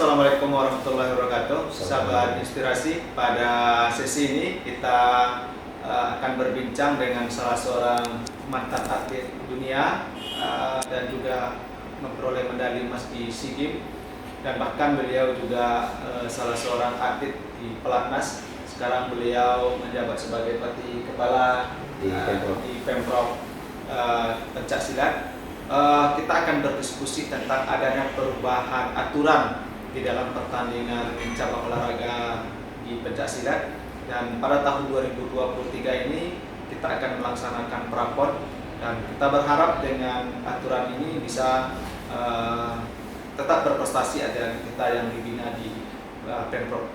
Assalamualaikum warahmatullahi wabarakatuh. Sahabat Inspirasi, pada sesi ini kita akan berbincang dengan salah seorang mantan atlet dunia dan juga memperoleh medali emas di SEA Games, dan bahkan beliau juga salah seorang atlet di Pelatnas. Sekarang beliau menjabat sebagai pelatih kepala di Pemprov Pencaksilat. Kita akan berdiskusi tentang adanya perubahan aturan di dalam pertandingan cabang olahraga di Pencaksilat, dan pada tahun 2023 ini kita akan melaksanakan prapon, dan kita berharap dengan aturan ini bisa tetap berprestasi atlet kita yang dibina di Pemprov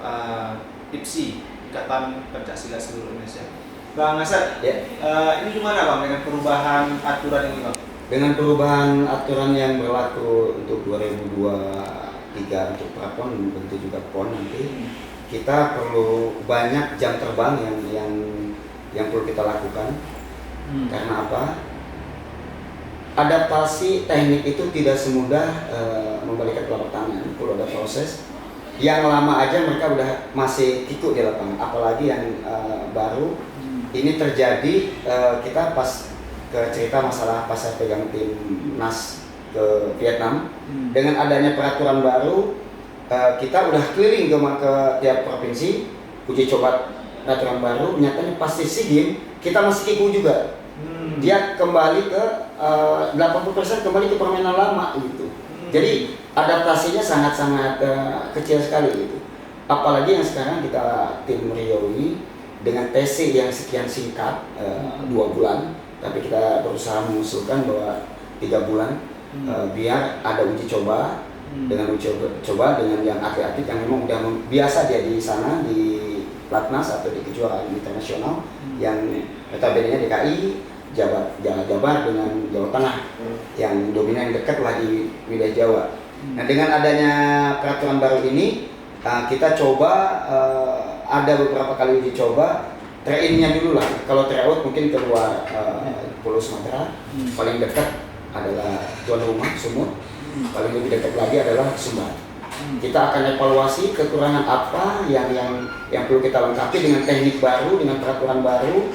IPSI, Ikatan Pencaksilat Seluruh Indonesia. Bang Asad, ya. Ini gimana Bang dengan perubahan aturan ini Bang? Dengan perubahan aturan yang berlaku untuk 2023 untuk prapon, tentu juga PON nanti, kita perlu banyak jam terbang yang perlu kita lakukan. Karena apa? Adaptasi teknik itu tidak semudah membalikan telapak tangan, perlu ada proses. Yang lama aja mereka udah masih kikuk di lapangan, apalagi yang baru. Ini terjadi kita pas cerita masalah pas saya pegang timnas ke Vietnam. Dengan adanya peraturan baru, kita udah keliling ke tiap provinsi uji coba peraturan baru. Nyatanya pasti SEA Games kita masih kikuk juga. Dia kembali ke 80% kembali ke permainan lama gitu. Jadi adaptasinya sangat-sangat kecil sekali gitu. Apalagi yang sekarang kita tim Rio ini dengan TC yang sekian singkat, 2 bulan. Tapi kita berusaha mengusulkan bahwa 3 bulan biar ada uji coba. Dengan uji coba dengan yang atlet-atlet yang memang udah biasa dia di sana di Pelatnas atau di kejuaraan internasional yang notabene DKI, Jabar dengan Jawa Tengah yang dominan dekat lah di wilayah Jawa. Nah, dengan adanya peraturan baru ini kita coba ada beberapa kali uji coba. Trainnya dulu lah, kalau tryout mungkin keluar Pulau Sumatera, paling dekat adalah tuan rumah Sumut, paling lebih dekat lagi adalah Sumbar. Kita akan evaluasi kekurangan apa yang perlu kita lengkapi dengan teknik baru, dengan peraturan baru,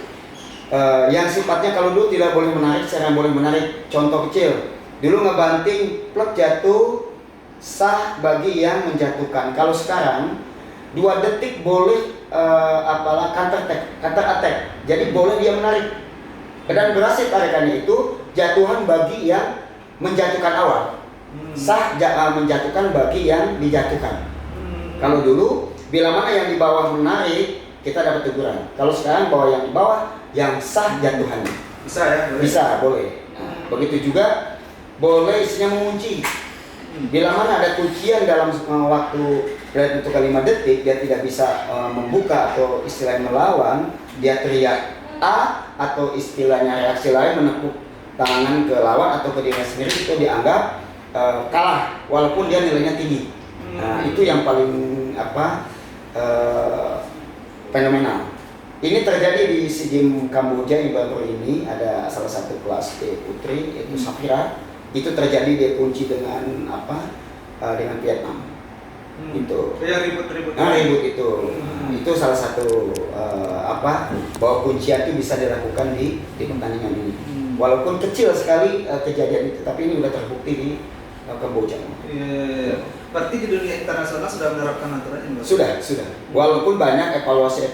yang sifatnya kalau dulu tidak boleh menarik, sekarang boleh menarik. Contoh kecil, dulu ngebanting plek jatuh sah bagi yang menjatuhkan. Kalau sekarang 2 detik boleh counter attack. Jadi boleh dia menarik. Dan berhasil tarikannya itu jatuhan bagi yang menjatuhkan awal. Sah menjatuhkan bagi yang dijatuhkan. Kalau dulu bila mana yang di bawah menarik, kita dapat teguran. Kalau sekarang bahwa yang di bawah yang sah jatuhannya. Bisa ya? Boleh. Bisa, boleh. Nah, begitu juga boleh isinya mengunci. Bila mana ada kuncian dalam waktu untuk 5 detik, dia tidak bisa membuka atau istilahnya melawan, dia teriak A atau istilahnya reaksi lain menepuk tangan ke lawan atau ke dirinya sendiri, itu dianggap kalah walaupun dia nilainya tinggi. Nah, itu yang paling fenomenal. Ini terjadi di SEA Games Kamboja yang baru ini, ada salah satu kelas D putri yaitu Safira. Itu terjadi dia kunci dengan dengan Vietnam. Itu. Yang ribut-ribut. Ribut itu. Itu salah satu bahwa kuncian itu bisa dilakukan di pertandingan ini. Walaupun kecil sekali kejadian itu, tapi ini sudah terbukti di Kamboja. Berarti di dunia internasional sudah menerapkan aturan ini? Sudah. Walaupun banyak evaluasi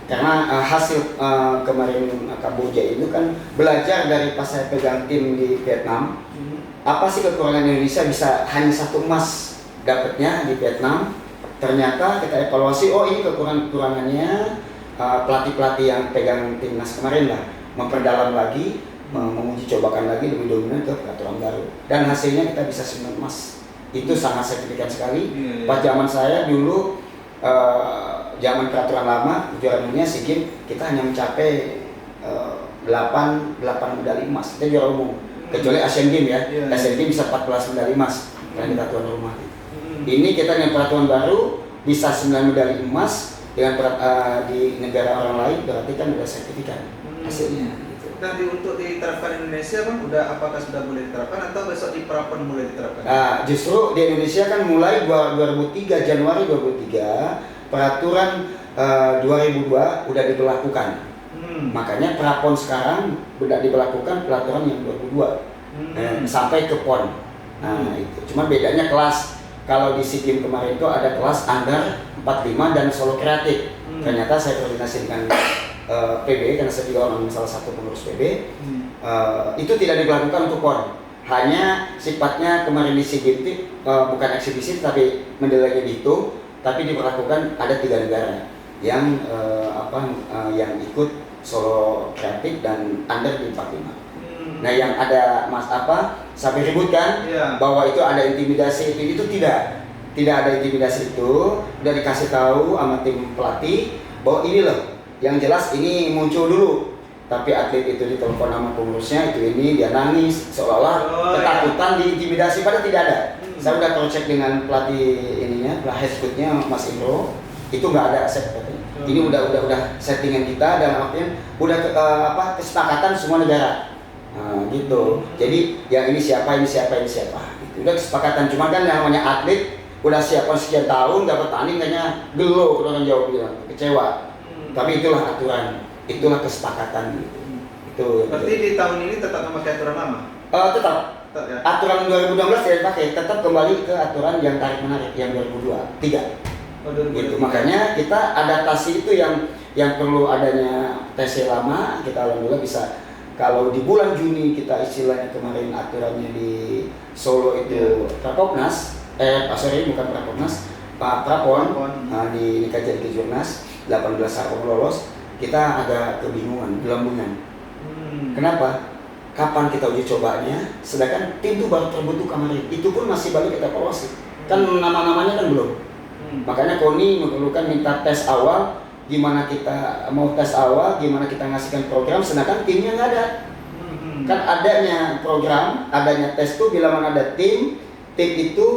karena hasil kemarin Kamboja itu kan belajar dari pas saya pegang tim di Vietnam. Apa sih kekurangan Indonesia bisa hanya 1 emas dapatnya di Vietnam? Ternyata kita evaluasi, ini kekurangannya pelatih-pelatih yang pegang timnas kemarin lah, memperdalam lagi, menguji cobakan lagi lebih dominan ke peraturan baru, dan hasilnya kita bisa 9 emas. Itu sangat signifikan sekali. Pas zaman saya dulu zaman peraturan lama juara dunia SEA Games kita hanya mencapai 8 medali emas, kita juara umum, kecuali Asian Games ya. Asian Games bisa 14 medali emas karena kita tuan rumah. Ini kita dengan peraturan baru bisa 9 medali emas dengan di negara orang lain, berarti kan udah sertifikat hasilnya gitu. Nah, untuk diterapkan di Indonesia Bang, apakah sudah boleh diterapkan atau besok di Prapon mulai diterapkan? Justru di Indonesia kan mulai 2003, Januari 2003, peraturan 2002 udah diberlakukan. Makanya Prapon sekarang udah diberlakukan peraturan yang 2002 sampai ke PON. Itu. Cuma bedanya kelas. Kalau di SEA Games kemarin itu ada kelas under 45 dan solo kreatif. Ternyata saya koordinasi dengan PB, karena saya juga orang salah satu pengurus PB. Itu tidak diberlakukan untuk PON. Hanya sifatnya kemarin di SEA Games bukan eksibisi tapi mendelanya dihitung, tapi diberlakukan ada 3 negara yang yang ikut solo kreatif dan under di 45. Nah, yang ada sampai ribut kan bahwa itu ada intimidasi, itu tidak ada intimidasi. Itu udah dikasih tahu sama tim pelatih bahwa ini loh, yang jelas ini muncul dulu, tapi atlet itu ditelepon sama pengurusnya, ini dia nangis seolah-olah ketakutan diintimidasi, padahal tidak ada. Saya udah cross check dengan pelatih ininya, head coachnya Mas Indro, itu nggak ada aset katanya. Ini udah settingan kita dalam artian udah kesepakatan semua negara. Gitu. Jadi yang ini siapa. Gitu. Udah kesepakatan, cuma kan yang namanya atlet udah siapkan sekian tahun nggak bertanding, kayaknya gelo, orang jawab bilang kecewa. Tapi itulah aturan, itulah kesepakatan gitu. Itu. Berarti di tahun ini tetap memakai aturan lama? Tetap ya? Aturan 2016 tidak dipakai, tetap kembali ke aturan yang tarik menarik yang 2003. Gitu. Makanya kita adaptasi itu yang perlu adanya TC lama, kita alhamdulillah bisa. Kalau di bulan Juni kita istilahnya kemarin aturannya di Solo itu Prapopnas, bukan Prapopnas, Prapon, di kajian Kejurnas 18 Sarpong lolos, kita agak kebingungan, gelembungan. Kenapa? Kapan kita uji cobanya? Sedangkan tim itu baru terbentuk kemarin, itu pun masih baru kita evaluasi. Kan nama-namanya kan belum. Makanya KONI memerlukan minta tes awal. Gimana kita mau tes awal, gimana kita ngasihkan program, sedangkan timnya nggak ada. Kan adanya program, adanya tes tuh bila mana ada tim itu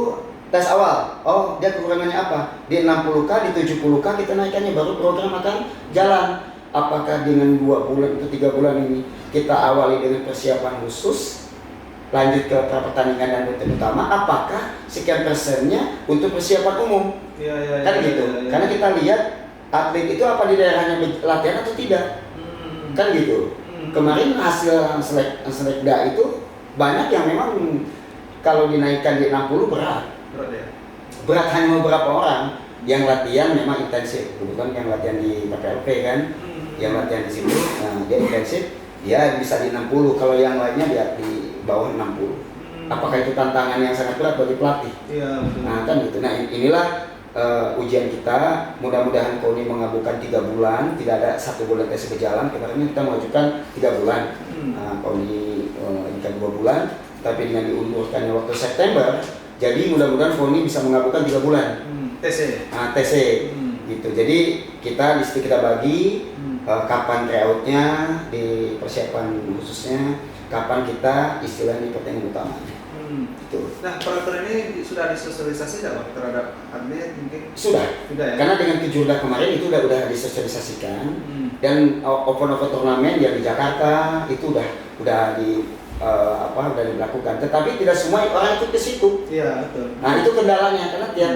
tes awal. Oh, dia kekurangannya apa? Di 60K, di 70K kita naikkannya, baru program akan jalan. Apakah dengan 2 bulan atau 3 bulan ini kita awali dengan persiapan khusus, lanjut ke pertandingan dan rutin utama, apakah sekian persennya untuk persiapan umum? Kan gitu. Karena kita lihat atlet itu apa di daerahnya latihan atau tidak, kan gitu. Kemarin hasil selekda itu banyak yang memang kalau dinaikkan di 60 berat ya? Berat hanya beberapa orang yang latihan memang intensif. Kebetulan yang latihan di PPLP kan, yang latihan di situ, dia intensif, dia bisa di 60. Kalau yang lainnya dia di bawah 60. Apakah itu tantangan yang sangat berat bagi pelatih? Iya, betul. Nah kan gitu. Nah inilah ujian kita. Mudah-mudahan KONI mengabulkan 3 bulan, tidak ada 1 bulan tes berjalan. Kemarin kita mengajukan 3 bulan, KONI inginkan 2 bulan, tapi dengan diundurkannya waktu September, jadi mudah-mudahan KONI bisa mengabulkan 3 bulan. TC, gitu. Jadi kita di situ kita bagi kapan tryoutnya di persiapan khususnya, kapan kita istilahnya di pertandingan utama. Gitu. Nah, peraturan ini sudah disosialisasi nggak Bang terhadap atlet mungkin? Sudah ya? Karena dengan Kejurda kemarin itu udah disosialisasikan, dan open turnamen yang di Jakarta itu udah dilakukan. Tetapi tidak semua orang ikut ke situ. Iya, betul. Nah, itu kendalanya karena tiap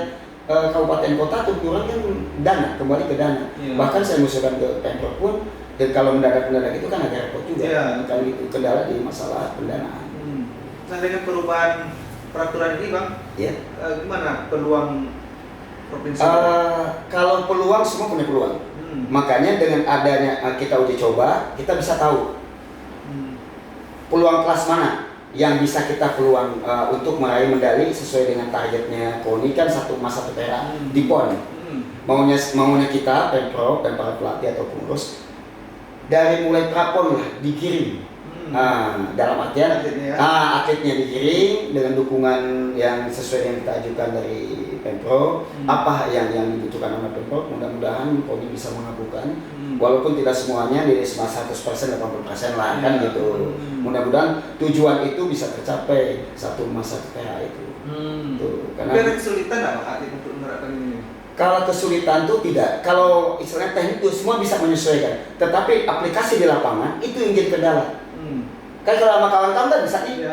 kabupaten kota tujuan kan dana, kembali ke dana. Bahkan saya mengusulkan ke Pemprov pun, dan kalau mendadak itu kan agak repot juga. Kalau itu kendala di masalah pendanaan. Nah, dengan perubahan peraturan ini Bang, gimana peluang provinsi? Kalau peluang, semua punya peluang. Makanya dengan adanya kita uji coba, kita bisa tahu peluang kelas mana yang bisa kita peluang untuk meraih medali sesuai dengan targetnya KONI kan 1 emas 1 perak di PON. Maunya kita Pemprov dan para pelatih atau pengurus dari mulai prapon lah dikirim. Dalam artian atletnya dikirim dengan dukungan yang sesuai yang kita ajukan dari Pemprov. Apa yang dibutuhkan oleh Pemprov, mudah-mudahan KONI bisa mengabulkan. Walaupun tidak semuanya di 100%, 80% lah kan gitu. Mudah-mudahan tujuan itu bisa tercapai 1 emas 1 perak itu. Karena ada kesulitan nggak atlet untuk menerapkan ini? Kalau kesulitan tuh tidak, kalau istilahnya teknik itu semua bisa menyesuaikan, tetapi aplikasi di lapangan itu yang jadi kendala. Kan kalau sama kawan-kawan kan bisa nih,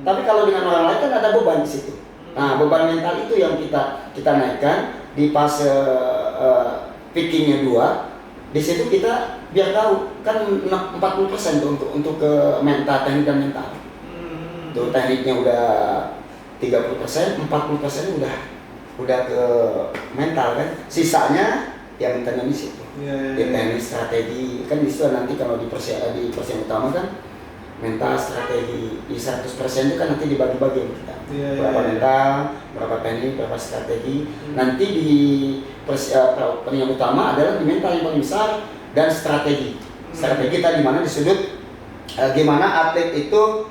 tapi kalau dengan orang lain kan ada beban di situ. Nah, beban mental itu yang kita naikkan di fase pickingnya 2. Di situ kita biar tahu kan 40% tuh untuk ke mental, teknik dan mental. Tuh tekniknya udah 30%, 40% udah ke mental kan, sisanya ya mentalnya di situ. Di teknik strategi kan di situ nanti kalau di persiapan utama kan mental strategi di 100% itu kan nanti dibagi-bagi kita. Berapa mental, berapa teknik, berapa strategi. Nanti di persiapan utama adalah di mental yang paling besar dan strategi. Strategi kita di mana di sudut gimana atlet itu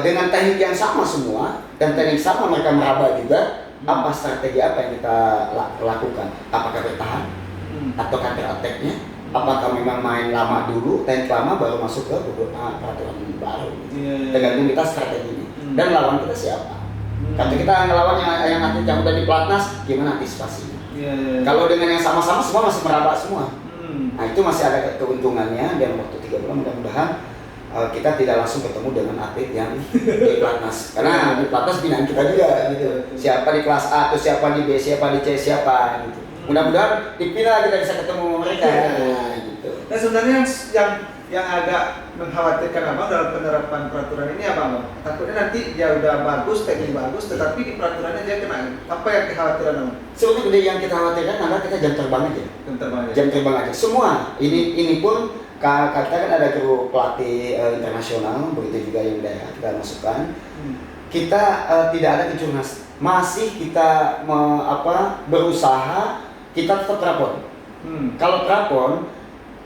dengan teknik yang sama semua dan teknik sama mereka meraba juga. Apa strategi apa yang kita lakukan? Apakah bertahan atau counter attack-nya? Apakah memang main lama dulu, teknik lama baru masuk ke peraturan baru? Tergantung kita strateginya dan lawan kita siapa. Kalau kita ngelawan yang atlet yang udah di pelatnas, gimana antisipasinya? Kalau dengan yang sama-sama semua masih meraba semua. Nah itu masih ada keuntungannya dalam waktu 3 bulan mudah-mudahan kita tidak langsung ketemu dengan atlet yang di pelatnas, karena di pelatnas binaan kita juga gitu. Siapa di kelas A atau siapa di B, siapa di C, siapa gitu. Mudah-mudahan di final kita bisa ketemu mereka. Gitu. Nah sebenarnya yang agak mengkhawatirkan Abang dalam penerapan peraturan ini apa Bang? Takutnya nanti dia udah bagus, teknik bagus, tetapi di peraturannya dia kena. Apa yang kekhawatiran Abang? Sebenarnya yang kita khawatirkan adalah kita jam terbang aja. Jam terbang aja. Semua ini pun kita kan ada grup pelatih internasional, begitu juga yang daerah kita masukkan. Kita tidak ada kejurnas, masih kita berusaha, kita tetap prapon. Kalau prapon,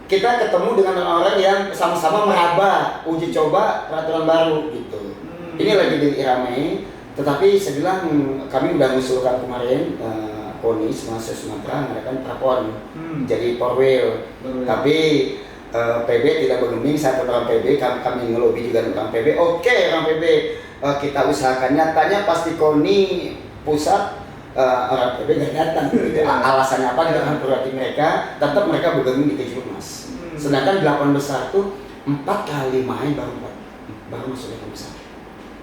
kita ketemu dengan orang-orang yang sama-sama meraba, uji coba peraturan baru gitu. Ini lagi diramai, tetapi saya bilang kami udah mengusulkan kemarin KONI Sumatera mengadakan prapon, jadi four wheel. Tapi PB tidak bergeming, saya orang PB, kami ngelobi juga dengan PB. Oke, orang PB kita usahakan, nyatanya pasti KONI pusat orang PB gak datang. Alasannya apa? Dengan perhati mereka, tetap mereka bergeming di kejurnas. Sedangkan 8 besar tuh 4 kali main baru masuk 8 besar.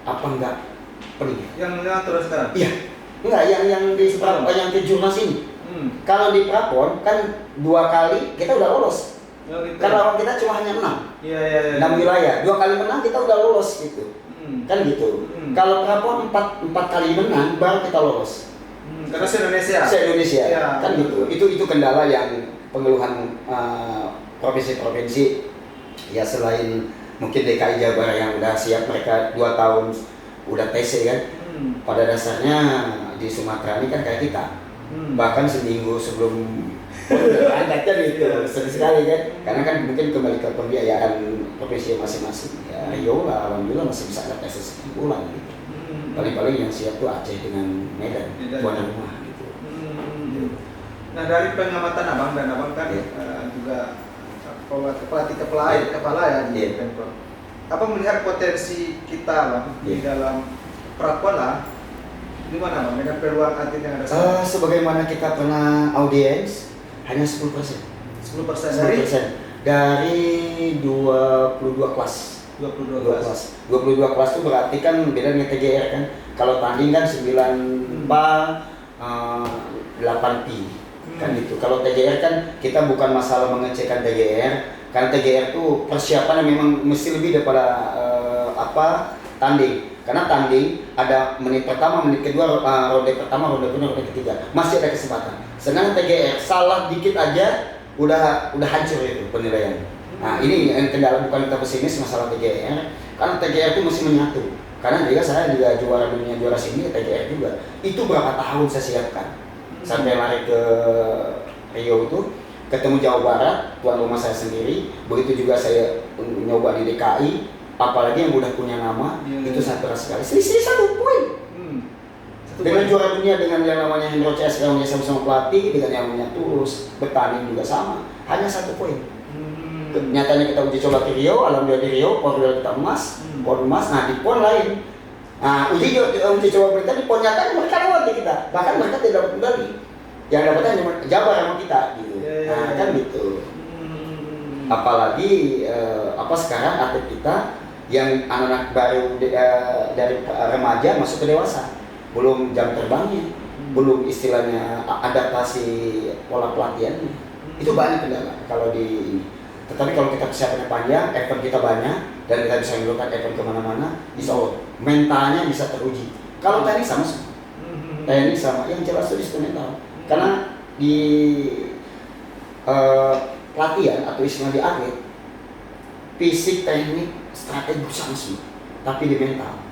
Apa enggak pening? Yang terus sekarang? Iya, enggak yang di yang kejurnas ini. Kalau di prapon kan 2 kali kita udah lolos. Gitu. Karena lawan kita cuma hanya 6. 6 wilayah. 2 kali menang kita udah lolos gitu. Kan gitu. Kalau prapon 4 kali menang baru kita lolos. Karena se-Indonesia. Ya, kan gitu. Itu kendala yang pengeluhan provinsi-provinsi. Ya selain mungkin DKI Jawa Barat yang udah siap, mereka 2 tahun udah TC kan. Pada dasarnya di Sumatera ini kan kayak kita. Bahkan seminggu sebelum angkatnya gitu, sering sekali kan, karena kan mungkin kembali ke pembiayaan provinsi masing-masing. Ya yola, alhamdulillah masih bisa ada tes bulan gitu. Paling-paling yang siap tuh Aceh dengan Medan, tuan rumah gitu. Nah dari pengamatan Abang dan Abang kan juga kepala ya di Pemprov. Apa melihat potensi kita Bang di dalam prapola? Gimana Bang dengan peluang atlet yang ada sekarang? Sebagaimana kita pernah audiens hanya 10%. 10% dari 22 kelas. 22 kelas itu berarti kan beda dengan TGR kan. Kalau tanding kan 9 PA 8 pi. Kan gitu. Kalau TGR kan kita bukan masalah mengecekkan TGR, karena TGR itu persiapan yang memang mesti lebih daripada tanding. Karena tanding ada menit pertama, menit kedua, ronde pertama, ronde kedua, ronde ketiga, masih ada kesempatan. Sedangkan TGR salah dikit aja udah hancur itu penilaian. Nah ini yang kendala, bukan kita pesimis masalah TGR, karena TGR itu mesti menyatu. Karena saya juga juara dunia, juara sini TGR juga. Itu berapa tahun saya siapkan sampai lari ke Rio itu, ketemu Jawa Barat, tuan rumah saya sendiri. Begitu juga saya nyoba di DKI. Apalagi yang udah punya nama, itu sangat keras sekali. Selisih 1 poin. Dengan juara dunia, dengan yang namanya Hendro CS, yang sama-sama pelatih, dengan yang namanya Tulus, Betani juga sama, hanya 1 poin. Nyatanya kita uji coba di Rio, alhamdulillah di Rio, pon kita emas, nah di pon lain. Nah uji coba berita di pon nyatanya mereka lewat di kita, bahkan mereka tidak dapat medali. yang dapatnya hanya Jabar sama kita gitu. Nah kan gitu. Apalagi sekarang atlet kita yang anak-anak baru dari remaja masuk ke dewasa, belum jam terbangnya, belum istilahnya adaptasi pola pelatihannya. Itu banyak kendala kalau di ini. Tetapi kalau kita persiapannya panjang, event kita banyak dan kita bisa melakukan event kemana-mana, insya Allah mentalnya bisa teruji. Kalau teknik sama semua, teknik sama, yang jelas itu mental. Karena di pelatihan atau istilah di atlet, fisik, teknik, strategi sama semua, tapi di mental.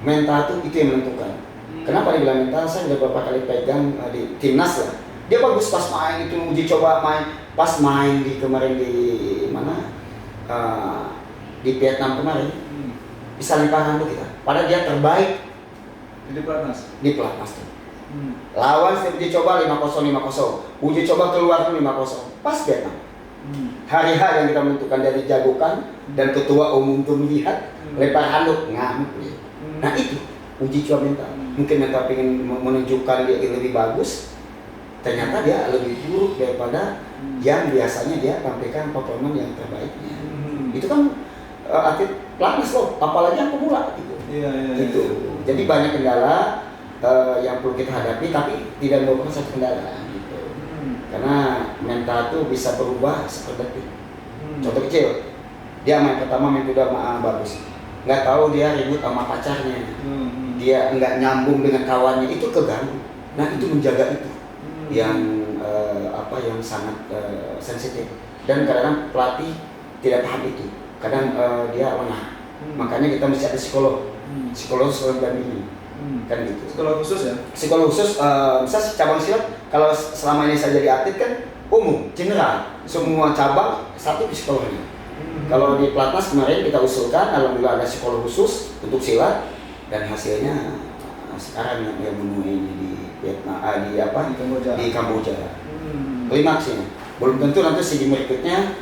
Mental itu yang menentukan. Kenapa dibilang mental? Saya sudah beberapa kali pegang di timnas lah. Dia bagus pas main itu, uji coba main, pas main di kemarin di mana di Vietnam kemarin bisa lempar handuk kita. Padahal dia terbaik di pelatnas tuh. Lawan uji coba 5-0, uji coba keluar 5-0, pas Vietnam. Hari-H yang kita menentukan dari jagokan dan ketua umum tuh melihat lempar handuk ngamuk dia. Nah itu uji coba mental. Mungkin mental pengen menunjukkan dia lebih bagus, ternyata dia lebih buruk daripada yang biasanya dia tampilkan performa yang terbaiknya. Itu kan atlet pelatnas loh, apalagi yang pemula gitu. Gitu. Jadi banyak kendala yang perlu kita hadapi, tapi tidak merupakan satu kendala gitu. Karena mental itu bisa berubah seperdetik. Contoh kecil, dia main pertama main udah bagus, nggak tahu dia ribut sama pacarnya, dia nggak nyambung dengan kawannya, itu keganggu. Nah itu menjaga itu yang yang sangat sensitif, dan kadang pelatih tidak paham itu, kadang dia lengah. Makanya kita mesti ada psikolog selalu dampingi, kan gitu. Psikolog khusus ya? Psikolog khusus, misalnya cabang silat, kalau selama ini saya jadi atlet kan umum, general, semua cabang satu psikolognya. Kalau di pelatnas kemarin kita usulkan, alhamdulillah ada psikolog khusus untuk silat, dan hasilnya sekarang yang memenuhi di Vietnam, di Kamboja. Klimaksnya belum tentu nanti segi berikutnya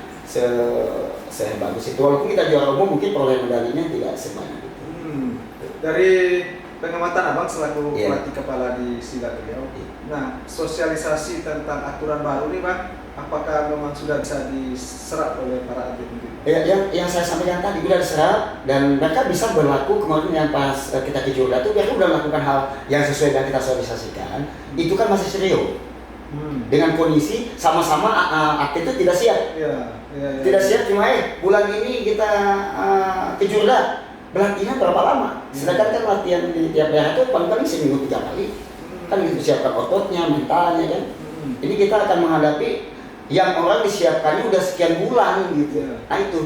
sebagus itu, walaupun kita juara umum mungkin perolehan medalinya tidak sebanyak itu. Dari pengamatan abang selaku pelatih kepala di silat beliau, nah sosialisasi tentang aturan baru ini bang, apakah memang sudah bisa diserap oleh para atlet itu? Yang saya sampaikan tadi sudah diserap, dan mereka bisa berlaku kemarin yang pas kita ke Jordan itu mereka sudah melakukan hal yang sesuai dengan kita sosialisasikan. Itu kan masih serius. Dengan kondisi sama-sama atlet itu tidak siap. Tidak siap cuma bulan ini kita ke Jordan, berlatihnya berapa lama? Sedangkan kan latihan di tiap daerah itu paling-paling seminggu 3 kali. Kan gitu, siapkan ototnya, mentalnya kan. Ini kita akan menghadapi yang orang disiapkannya udah sekian bulan gitu. Nah itu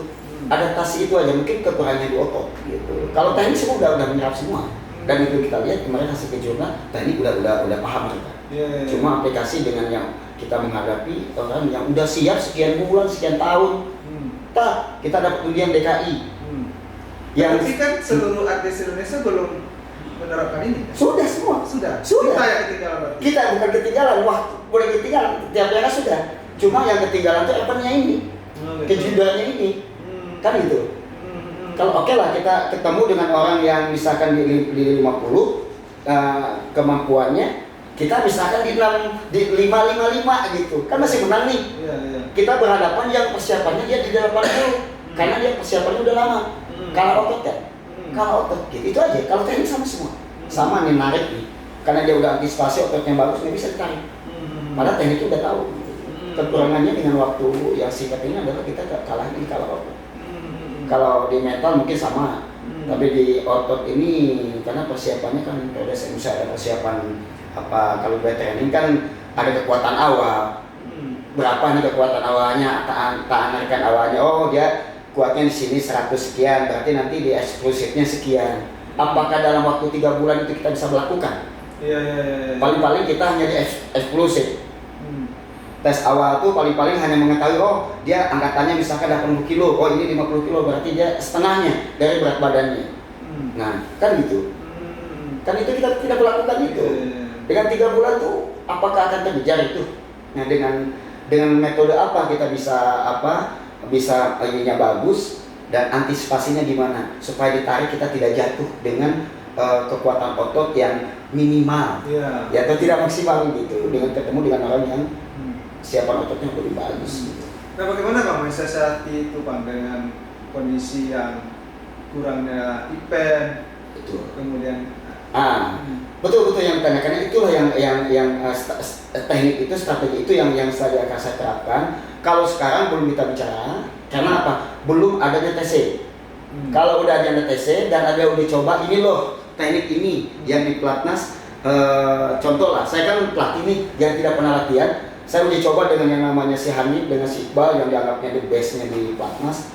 adaptasi itu aja, mungkin kekurangannya di otot gitu. Kalau teknik semua udah menyerap semua, dan itu kita lihat kemarin hasil kejuaraan teknik udah paham mereka. Cuma aplikasi dengan yang kita menghadapi orang yang udah siap sekian bulan, sekian tahun. Kita dapat undian DKI. Tapi kan seluruh atlet Indonesia belum menerapkan ini. Sudah semua. Sudah. Kita yang ketinggalan berarti. Kita bukan ketinggalan, boleh ketinggalan. Tiap daerah sudah. Cuma yang ketinggalan itu eventnya ini, kejuaraannya ini, kan gitu. Kalau oke lah kita ketemu dengan orang yang misalkan di 50 kemampuannya, kita misalkan di 555 gitu, kan masih menang nih. Kita berhadapan yang persiapannya dia di 80, karena dia persiapannya udah lama. Kalau otot kan, kalau otot gitu, itu aja. Kalau teknik sama semua, sama nih narik nih, karena dia udah antisipasi ototnya bagus, nggak bisa ditarik. Padahal teknik itu udah tahu. Kekurangannya dengan waktu yang singkat ini adalah kita kalah otot. Kalau di mental mungkin sama, tapi di otot ini karena persiapannya kan ada persiapan kalau gue training kan ada kekuatan awal. Berapa nih kekuatan awalnya, tahan awalnya. Oh dia kuatnya di sini 100 sekian, berarti nanti di eksklusifnya sekian. Apakah dalam waktu 3 bulan itu kita bisa melakukan? Paling-paling kita hanya di eksklusif. Tes awal tuh paling-paling hanya mengetahui dia angkatannya misalkan 80 kilo, ini 50 kilo, berarti dia setengahnya dari berat badannya. Nah kan gitu. Kan itu kita tidak melakukan itu. Dengan 3 bulan tuh apakah akan terkejar itu? Nah dengan metode apa kita bisa ininya bagus dan antisipasinya gimana supaya ditarik kita tidak jatuh dengan kekuatan otot yang minimal, ya atau tidak maksimal gitu, dengan ketemu dengan orang yang siapan ototnya lebih bagus. Gitu. Nah, bagaimana Bang mensiasati itu Bang dengan kondisi yang kurangnya event, Betul. kemudian betul yang karena itulah yang teknik itu, strategi itu yang saya akan saya terapkan. Kalau sekarang belum kita bicara, karena apa? Belum adanya TC. Kalau udah ada TC dan ada udah coba, ini loh teknik ini yang di Platnas. Contoh lah, saya kan pelatih nih yang tidak pernah latihan. Saya udah coba dengan yang namanya si Hanif, dengan si Iqbal yang dianggapnya the best-nya di Platnas.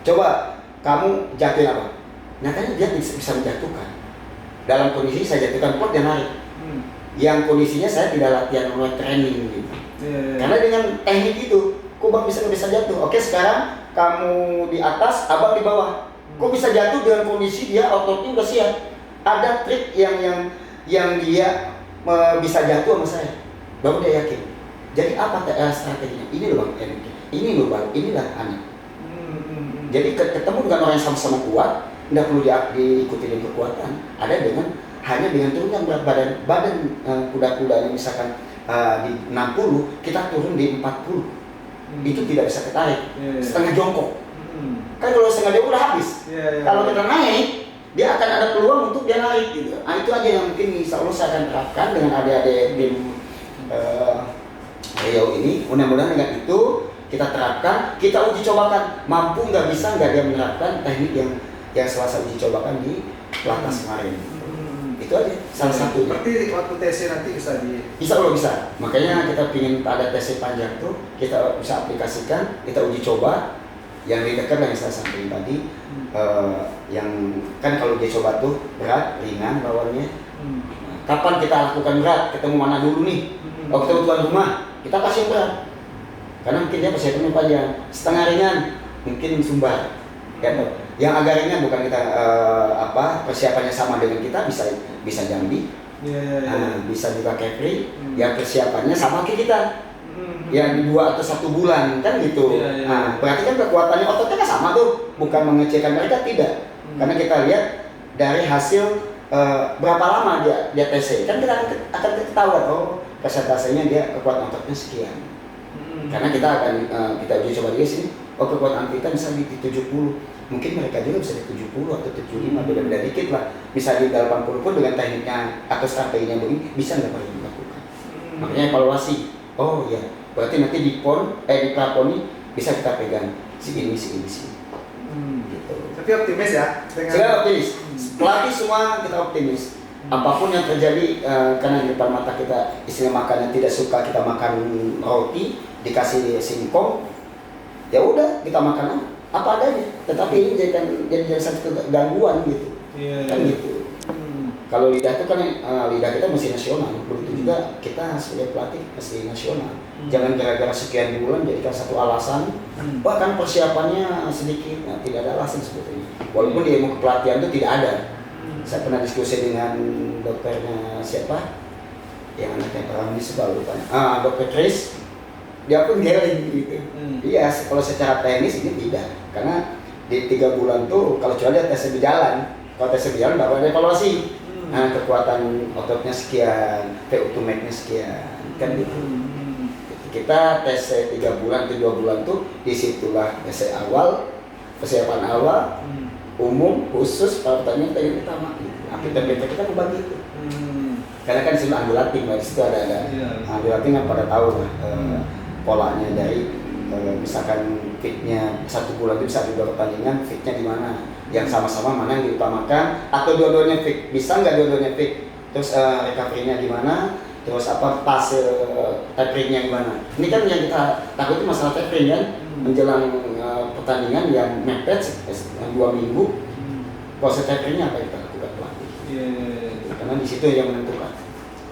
Coba kamu jatuhin apa? Nyatanya dia bisa menjatuhkan. Dalam kondisi saya jatuhkan pot dan narik. Yang kondisinya saya tidak latihan mulai training gitu. Karena dengan teknik itu, kok Bang bisa jatuh. Oke, sekarang kamu di atas, Abang di bawah. Kok bisa jatuh dengan kondisi dia ototnya udah siap. Ada trik yang dia bisa jatuh sama saya. Baru dia yakin. Jadi apa strateginya? Ini loh Bang, ini loh Bang, inilah aneh. Jadi ketemu dengan orang yang sama-sama kuat, tidak perlu diikuti dengan kekuatan. Ada hanya dengan turunkan berat badan kuda-kuda yang misalkan di 60, kita turun di 40. Itu tidak bisa ketarik. Setengah jongkok. Kan kalau setengah jongkok udah habis. Kalau kita naik, dia akan ada peluang untuk dia naik gitu. Nah, itu aja yang mungkin insya Allah saya akan terapkan dengan adik-adik tim Riau ini. Mudah-mudahan dengan itu kita terapkan, kita uji cobakan, mampu nggak bisa nggak dia menerapkan teknik yang selasa uji cobakan di Platnas kemarin. Itu aja salah satu. Berarti waktu TC nanti bisa kalau bisa. Makanya kita ingin ada TC panjang tuh, kita bisa aplikasikan, kita uji coba. Yang didekat yang saya sampaikan tadi, yang kan kalau dia coba tuh berat, ringan lawannya. Kapan kita lakukan berat? Ketemu mana dulu nih? Oh, ketemu tuan rumah, kita kasih berat. Karena mungkin dia persiapannya panjang, setengah ringan, mungkin sumbar. Ya, yang agak ringan bukan kita persiapannya sama dengan kita, bisa Jambi, bisa juga Kepri, yang persiapannya sama kayak kita. Yang 2 atau 1 bulan kan gitu. Nah, berarti kan kekuatannya ototnya kan sama tuh, bukan mengecilkan mereka, tidak. Karena kita lihat dari hasil berapa lama dia TC, kan kita akan ketahuan persentasenya dia kekuatan ototnya sekian. Karena kita akan kita uji coba dia sini, kekuatan kita bisa di 70, mungkin mereka juga bisa di 70 atau 75, beda-beda dikit lah. Bisa di 80 pun dengan tekniknya atau strateginya begini bisa nggak perlu dilakukan. Makanya evaluasi. Oh ya, berarti nanti di plafon ini bisa kita pegang segini. Gitu. Tapi optimis ya? Saya optimis. Pelatih semua kita optimis. Apapun yang terjadi, karena di depan mata kita istilah makannya tidak suka, kita makan roti dikasih singkong, ya udah kita makan apa adanya. Tetapi ini jadi satu gangguan gitu. Kan gitu. Kalau lidah itu kan lidah kita masih nasional, begitu juga kita sebagai pelatih masih nasional. Jangan gara-gara sekian bulan jadikan satu alasan. Bahkan persiapannya sedikit, tidak ada alasan sebetulnya. Walaupun di ilmu kepelatihan itu tidak ada. Saya pernah diskusi dengan dokternya siapa? Yang anaknya Pramudia sebab lupa. Dokter Tris, dia pun geleng gitu. Iya, kalau secara teknis ini tidak, karena di 3 bulan tuh kalau kecuali tes berjalan, kalau tes berjalan baru ada evaluasi. Kekuatan ototnya sekian, VO2 max-nya sekian, kan gitu. Kita tes 3 bulan atau 2 bulan tuh disitulah tes awal, persiapan awal, umum, khusus, pertanyaan yang utama. Kita membagi itu. Karena kan disitu ambulating, di situ ada ambulating kan pada tahu lah polanya dari misalkan fitnya 1 bulan itu bisa di 2 pertandingan, fitnya di mana, yang sama-sama mana yang diutamakan, atau dua-duanya fit, bisa nggak dua-duanya fit, terus recovery-nya gimana, terus fase tapering-nya gimana. Ini kan yang kita takutin masalah tapering kan, menjelang pertandingan yang mepet 2 minggu, proses tapering-nya apa yang kita lakukan pelatih. Karena di situ yang menentukan.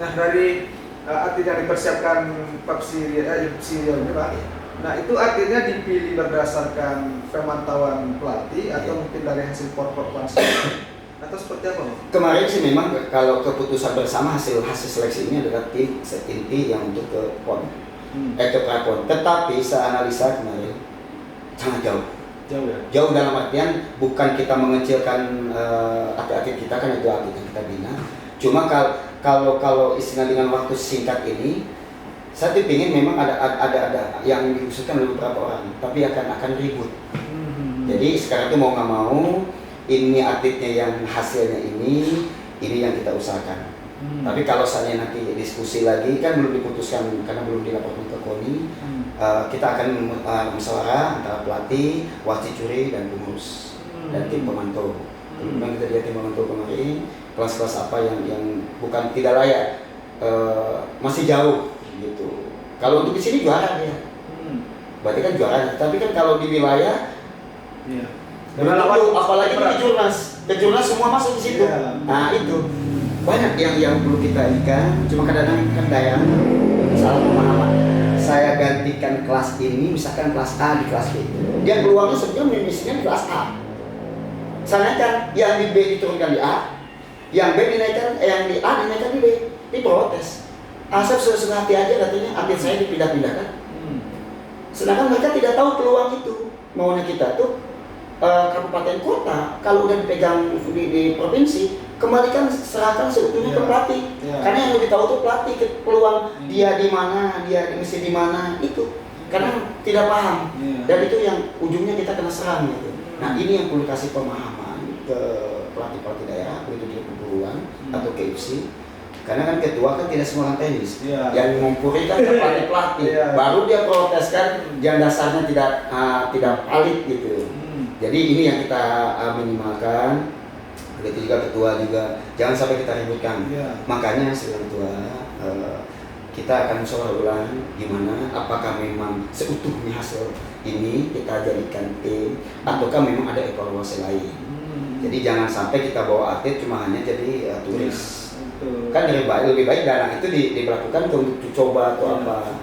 Nah, dari atlet yang dipersiapkan Syria ini Pak, nah itu artinya dipilih berdasarkan pemantauan pelatih atau mungkin dari hasil performance atau seperti apa? Kemarin sih memang kalau keputusan bersama hasil seleksi ini adalah tim inti yang untuk ke PON, ke Prapon. Tetapi saya analisa kemarin sangat jauh. Jauh ya? Jauh dalam artian bukan kita mengecilkan atlet-atlet kita, kan itu atlet yang kita bina. Cuma kalau istilah dengan waktu singkat ini, saya tuh pingin memang ada yang diusulkan oleh beberapa orang, tapi akan ribut. Jadi sekarang tuh mau nggak mau, ini atletnya yang hasilnya ini yang kita usahakan. Tapi kalau saya nanti diskusi lagi, kan belum diputuskan karena belum dilaporkan ke KONI. Kita akan musyawarah antara pelatih, wasit juri, dan pengurus dan tim pemantau. Kemudian kita lihat tim pemantau kemarin, kelas-kelas apa yang bukan tidak layak, masih jauh gitu. Kalau untuk di sini juara dia, berarti kan juara. Tapi kan kalau di wilayah, apalagi ke jurnas semua masuk di situ. Nah itu banyak yang perlu kita ikan. Cuma kadang-kadang kan daerah salah pemahaman. Saya gantikan kelas ini, misalkan kelas A di kelas B. Dia peluangnya sebetulnya misinya di kelas A. Saya naikkan yang di B diturunkan di A, yang B dinaikkan, yang di A dinaikkan di B. Diprotes. Asal sudah hati aja katanya, atlet saya dipindah-pindahkan. Sedangkan mereka tidak tahu peluang itu. Maunya kita tuh kabupaten kota kalau udah dipegang di provinsi, kembalikan serahkan seutuhnya ke pelatih. Karena yang lebih tahu tuh pelatih peluang dia di mana, dia mesti di mana itu. Karena tidak paham. Dan itu yang ujungnya kita kena serang gitu. Nah, ini yang perlu kasih pemahaman ke pelatih-pelatih daerah, begitu di perguruan atau KFC. Karena kan ketua kan tidak semua orang tenis, yang mengumpuri kan pelatih-pelatih. Baru dia protes kan, yang dasarnya tidak valid gitu. Jadi ini yang kita minimalkan. Begitu juga ketua juga, jangan sampai kita ributkan. Makanya sebagai ketua kita akan musyawarah ulang gimana, apakah memang seutuhnya hasil ini kita jadikan tim, ataukah memang ada evaluasi lain. Jadi jangan sampai kita bawa atlet cuma hanya jadi turis. Kan lebih baik dana itu diberlakukan untuk coba atau apa.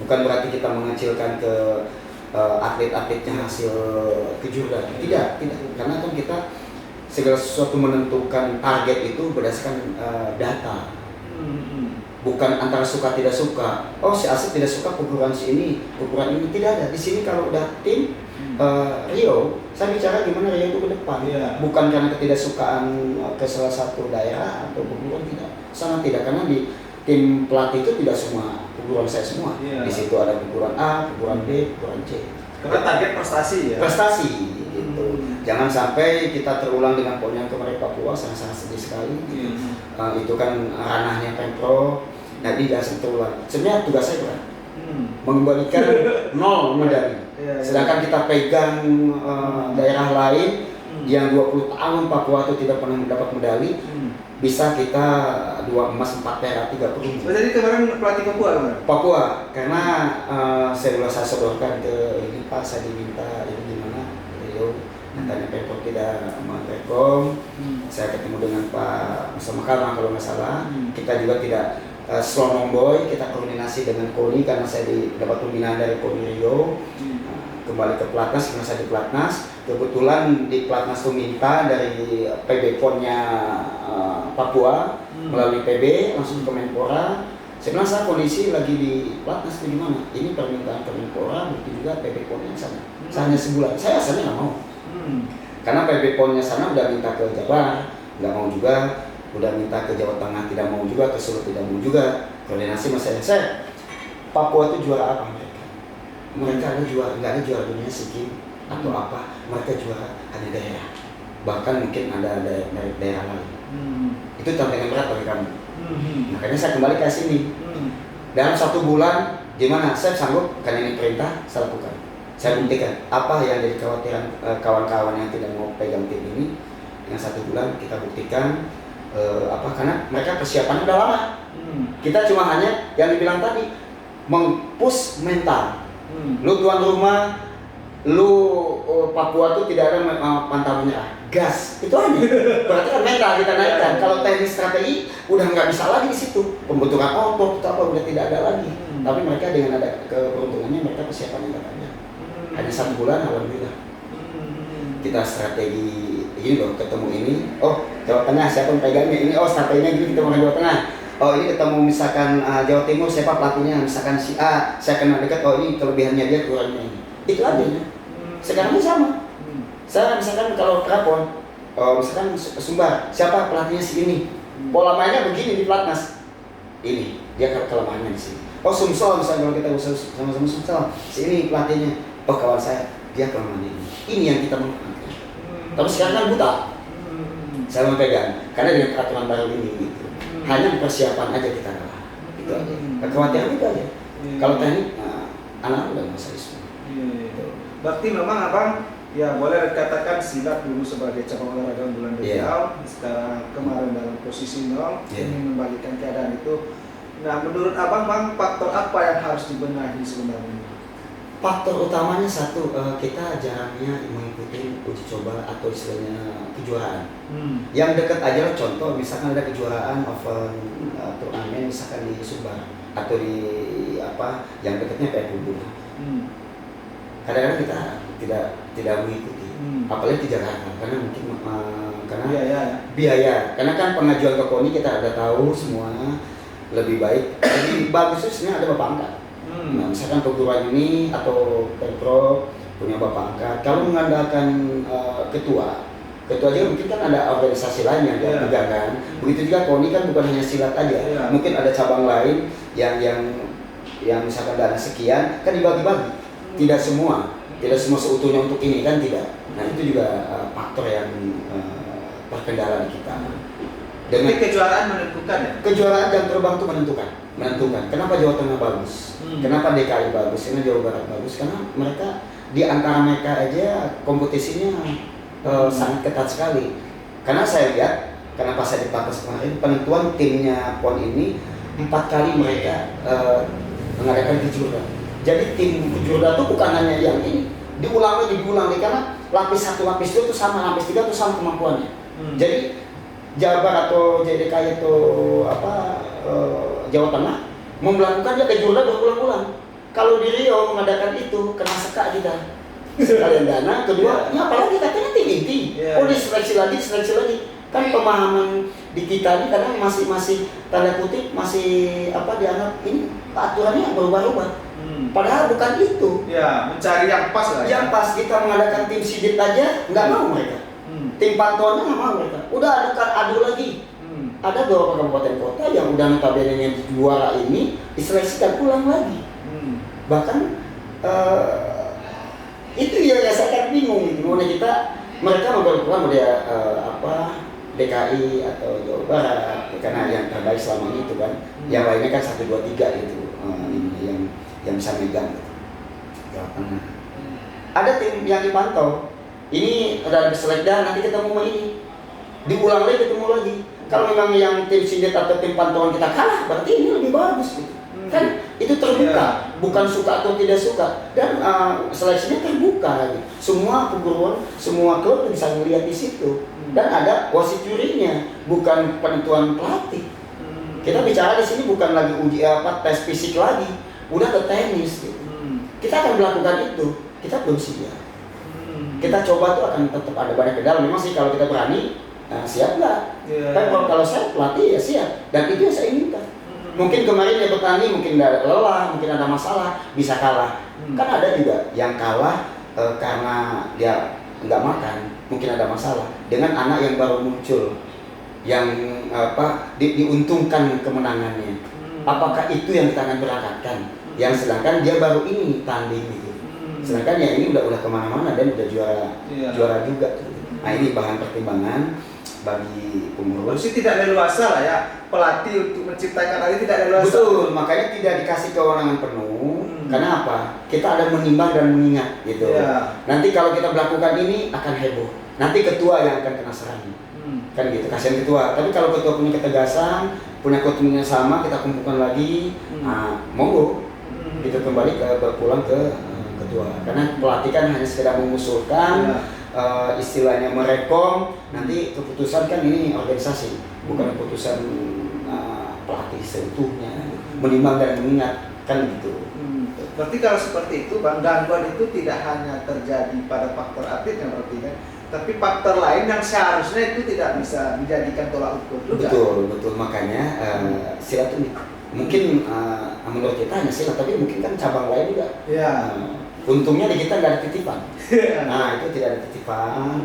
Bukan berarti kita mengecilkan ke atlet-atletnya hasil kejuaraan. Tidak. Karena kan kita segala sesuatu menentukan target itu berdasarkan data. Bukan antara suka tidak suka. Oh, si Asep tidak suka pukulan si ini, pukulan ini, tidak ada. Di sini kalau udah tim Rio, saya bicara gimana Rio itu ke depan. Bukan karena ketidaksukaan ke salah satu daerah atau pukulan, tidak. Sangat tidak, karena di tim pelatih itu tidak semua pukulan saya semua. Di situ ada pukulan A, pukulan B, pukulan C. Karena target prestasi ya. Prestasi gitu. Jangan sampai kita terulang dengan poin yang kemarin Papua, sangat-sangat sedih sekali. Itu kan ranahnya Pemprov. Jadi jangan sampai terulang. Sebenarnya tugas saya berat. Mengembalikan 0 medali. Sedangkan kita pegang daerah lain yang 20 tahun Papua itu tidak pernah mendapat medali. Bisa kita 2 emas, 4 perak, 3 perunggu. Jadi kemarin pelatih Papua kemarin? Papua, karena saya sodorkan ke ini Pak, saya diminta ini gimana Rio, katanya Pemprov tidak mengrekom. Saya ketemu dengan Pak Musa Makarma kalau nggak salah. Kita juga tidak Slonong Boy, kita koordinasi dengan KONI karena saya dapat pembinaan dari KONI Rio. Kembali ke Platnas, karena saya di Platnas. Kebetulan di Platnas itu minta dari PB PON-nya Papua melalui PB langsung ke Menpora. Saya bilang saya kondisi lagi di Platnas itu gimana? Ini permintaan ke Menpora, begitu juga PB PON yang sana. Saya hanya sebulan, saya asalnya nggak mau. Karena PB PON-nya sana udah minta ke Jabar, nggak mau juga. Udah minta ke Jawa Tengah, tidak mau juga, ke Solo tidak mau juga. Koordinasi sama saya, Papua itu juara apa mereka? Mereka ada juara, nggak ada juara dunia SEA Games atau apa? Mereka juara hanya daerah. Bahkan mungkin ada dari daerah lain. Itu tantangan berat bagi kami. Makanya saya kembali ke sini. Dalam 1 bulan, gimana? Saya sanggup, karena ini perintah, saya lakukan. Saya buktikan apa yang jadi kekhawatiran kawan-kawan yang tidak mau pegang tim ini. Dengan 1 bulan kita buktikan. Karena mereka persiapannya udah lama. Kita cuma hanya yang dibilang tadi, meng-push mental. Lu tuan rumah, lu Papua tuh tidak ada pantang menyerah, gas, itu aja. Berarti kan mental kita naikkan. Kalau teknik strategi udah nggak bisa lagi di situ. Pembentukan otot itu apa udah tidak ada lagi. Tapi mereka dengan ada keberuntungannya mereka persiapannya nggak ada. Hanya 1 bulan, alhamdulillah. Kita strategi ini loh, ketemu ini, oh Jawa Tengah siapa yang pegangnya ini, oh strateginya gini, kita mau ke Jawa Tengah. Oh ini ketemu misalkan Jawa Timur siapa pelatihnya, misalkan si A, saya kenal dekat, oh ini kelebihannya dia, kurangnya ini. Itu aja ya. Sekarang ini sama. Saya misalkan kalau prapon, misalkan Sumbar, siapa pelatihnya si ini? Pola mainnya begini di pelatnas. Ini dia kelemahannya di sini. Oh Sumsel misalnya kalau kita sama-sama Sumsel, si ini pelatihnya. Oh kawan saya, dia kelemahannya ini. Ini yang kita mau. Tapi sekarang kan buta. Saya mau pegang, karena dengan peraturan baru ini gitu. Hanya persiapan aja kita kalah. Itu aja. Kekhawatiran itu aja. Kalau teknik, anak udah masa isu. Berarti memang abang ya boleh dikatakan silat dulu sebagai cabang olahraga unggulan beliau. Sekarang kemarin dalam posisi nol, ingin membalikan keadaan itu. Nah menurut abang bang, faktor apa yang harus dibenahi sebenarnya? Faktor utamanya satu, kita jarangnya mengikuti uji coba atau istilahnya kejuaraan. Yang dekat aja lah, contoh misalkan ada kejuaraan open turnamen misalkan di Sumbar atau di apa yang dekatnya kayak Ubud. Kadang-kadang kita tidak mengikuti, apalagi di Jakarta karena mungkin karena biaya. Karena kan pengajuan ke KONI kita ada tahu semua lebih baik. Jadi bagusnya sebenarnya ada bapak angkat. Nah, misalkan perguruan ini atau Pemprov punya bapak angkat. Kalau mengandalkan ketua juga mungkin kan ada organisasi lain yang dia pegang kan. Begitu juga KONI kan bukan hanya silat aja. Mungkin ada cabang lain yang misalkan dana sekian kan dibagi-bagi. Tidak semua seutuhnya untuk ini kan tidak. Nah itu juga faktor yang terkendala di kita. Dengan kejuaraan menentukan ya? Kejuaraan dan terbang itu menentukan. Kenapa Jawa Tengah bagus? Kenapa DKI bagus? Karena Jawa Barat bagus? Karena mereka di antara mereka aja kompetisinya sangat ketat sekali. Karena saya lihat, kenapa saya di Patas kemarin, penentuan timnya PON ini 4 kali mereka mengadakan kejuaraan. Jadi tim kejuaraan itu bukan hanya yang ini, diulang lagi karena lapis 1, lapis 2 itu sama, lapis 3 itu sama kemampuannya. Jadi Jabar atau JDKI atau Jawa Tengah melakukan dia kejuaraan berulang-ulang. Kalau di Rio mengadakan itu kena seka kita. Sekalian dana, kedua, ini apalagi katanya tinggi. Oh diseleksi lagi. Kan pemahaman di kita ini kadang masih tanda kutip masih dianggap ini aturannya berubah-ubah. Padahal bukan itu. Ya, mencari yang pas lah. Yang pas kita mengadakan tim sidit aja nggak mau mereka. Tim pantauannya nggak mau mereka. Udah adu lagi. Ada beberapa kabupaten kota yang udah notabene yang juara ini diseleksikan ulang lagi. Bahkan itu ya saya kan bingung gitu. Mereka memperlakukan DKI atau Jawa Barat karena yang terbaik selama itu kan. Yang lainnya kan 1, 2, 3 gitu. Yang bisa megang gitu. Jawa Tengah. Ada tim yang dipantau. Ini ada selekda nanti ketemu sama ini. Diulang lagi ketemu lagi. Kalau memang yang tim sindet atau tim pantauan kita kalah, berarti ini lebih bagus gitu. Kan itu terbuka, bukan suka atau tidak suka. Dan seleksinya terbuka gitu. Semua perguruan, semua klub bisa melihat di situ. Dan ada wasit jurinya, bukan penentuan pelatih. Kita bicara di sini bukan lagi tes fisik lagi, udah ke teknis gitu. Kita akan melakukan itu, kita belum siap. Kita coba tuh akan tetap ada banyak kendala. Memang sih kalau kita berani, siap nggak? Tapi kalau saya pelatih ya siap. Dan itu yang saya inginkan. Mungkin kemarin dia bertanding, mungkin ada lelah, mungkin ada masalah, bisa kalah. Kan ada juga yang kalah karena dia nggak makan, mungkin ada masalah. Dengan anak yang baru muncul, yang diuntungkan kemenangannya. Apakah itu yang kita akan berangkatkan? Yang sedangkan dia baru ini tanding gitu. Sedangkan yang ini udah kemana-mana dan udah juara juga. Nah ini bahan pertimbangan bagi pengurus. Harusnya tidak leluasa lah ya pelatih untuk menciptakan hal ini tidak leluasa. Betul, makanya tidak dikasih kewenangan penuh. Karena apa? Kita ada menimbang dan mengingat gitu. Nanti kalau kita melakukan ini akan heboh. Nanti ketua yang akan kena serangan. Kan gitu, kasihan ketua. Tapi kalau ketua punya ketegasan, punya komitmennya sama, kita kumpulkan lagi, monggo. Kita kembali berpulang ke ketua. Karena pelatih kan hanya sekedar mengusulkan, istilahnya merekom, nanti keputusan kan ini organisasi, bukan keputusan pelatih seutuhnya. Menimbang dan mengingat kan gitu. Berarti kalau seperti itu, Bang, gangguan itu tidak hanya terjadi pada faktor atlet yang berarti kan, tapi faktor lain yang seharusnya itu tidak bisa dijadikan tolak ukur juga. Betul. Makanya silat itu mungkin menurut kita hanya silat, tapi mungkin kan cabang lain juga Untungnya di kita nggak ada titipan. Nah itu tidak ada titipan.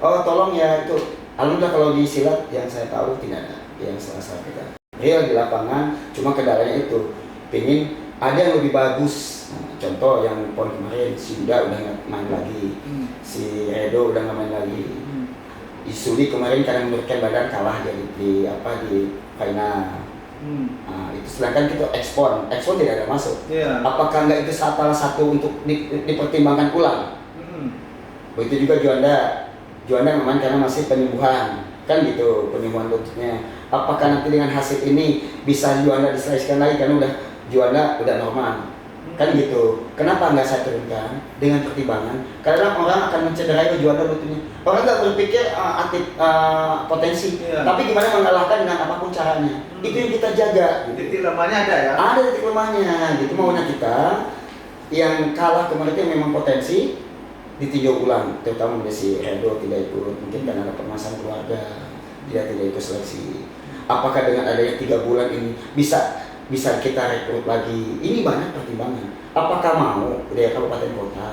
Oh tolong ya itu. Alhamdulillah kalau di silat yang saya tahu tidak ada yang salah kita. Real di lapangan, cuma kendalanya itu pengen ada yang lebih bagus. Nah, contoh yang pon kemarin si Yuda udah nggak main lagi, si Redo udah nggak main lagi. Di Sudi kemarin karena menurunkan badan kalah jadi di final. Nah, itu sedangkan kita ekspor tidak ada masuk. Apakah nggak itu salah satu untuk dipertimbangkan ulang? Begitu juga Juanda memang karena masih penyembuhan kan gitu, penyembuhan lututnya. Apakah nanti dengan hasil ini bisa Juanda diselesaikan lagi karena Juanda udah normal kan gitu. Kenapa nggak saya turunkan dengan pertimbangan? Karena orang akan mencederai Juanda lututnya. Orang nggak berpikir atlet potensi, tapi gimana mengalahkan dengan apapun caranya. Itu yang kita jaga. Titik lemahnya ada ya? Ada titik lemahnya. Gitu maunya kita yang kalah kemarin itu memang potensi ditinjau ulang, terutama si Redo tidak ikut, mungkin karena ada permasalahan keluarga, dia tidak ikut seleksi. Apakah dengan adanya 3 bulan ini bisa kita rekrut lagi? Ini banyak pertimbangan. Apakah mau dari kabupaten kota?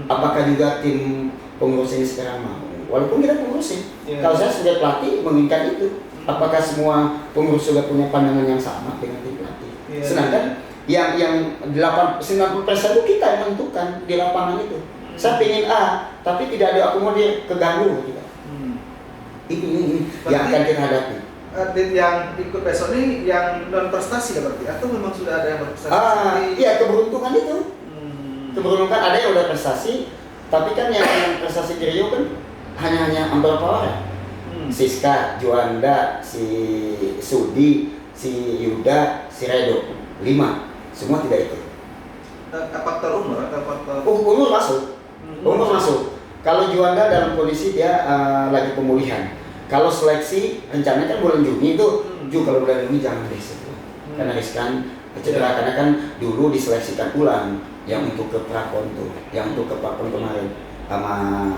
Apakah juga tim pengurus ini sekarang mau? Walaupun kita pengurusin, kalau saya sebagai pelatih menginginkan itu. Apakah semua pengurus juga punya pandangan yang sama dengan tim pelatih? Sedangkan yang 90% itu kita yang menentukan di lapangan itu. Saya pengen A, tapi tidak ada akomodir, keganggu gitu. Ini yang akan kita hadapi. Atlet yang ikut besok ini yang non prestasi ya berarti, atau memang sudah ada yang berprestasi? Iya, keberuntungan itu. Keberuntungan ada yang udah prestasi, tapi kan yang prestasi di Rio kan hanya beberapa orang. Siska, Juanda, si Sudi, si Yuda, si Redo, 5, semua tidak ikut. Faktor umur atau faktor? Umur masuk. Umur masuk. Kalau Juanda dalam kondisi dia lagi pemulihan. Kalau seleksi rencananya kan bulan Juni itu, kalau bulan Juni jangan risiko. Karena riskan cedera, karena kan dulu diseleksikan ulang yang untuk ke Prakon tuh, yang untuk ke Prakon kemarin sama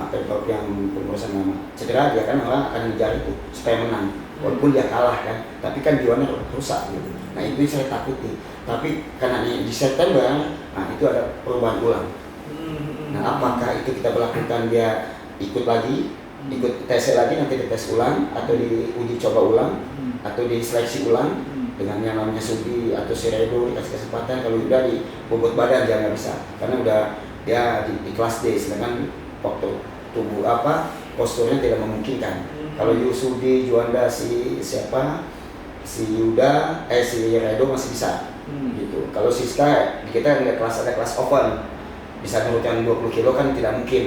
Pemprov yang pengurusan nama cedera, dia kan orang akan mengejar itu supaya menang. Walaupun dia kalah kan, tapi kan Juanda rusak gitu. Nah itu yang saya takuti. Tapi karena di September, nah itu ada perubahan ulang. Nah apakah itu kita berlakukan dia ikut lagi, ikut tes lagi, nanti dites ulang atau diuji coba ulang atau diseleksi ulang dengan yang namanya Sudi atau si Redo dikasih kesempatan. Kalau udah di bobot badan dia nggak bisa karena udah dia di kelas D, sedangkan waktu tubuh posturnya tidak memungkinkan. Kalau Sudi, Juanda, si Yuda, si Redo masih bisa gitu. Kalau Siska kita ada kelas open, bisa menurunkan 20 kilo kan tidak mungkin.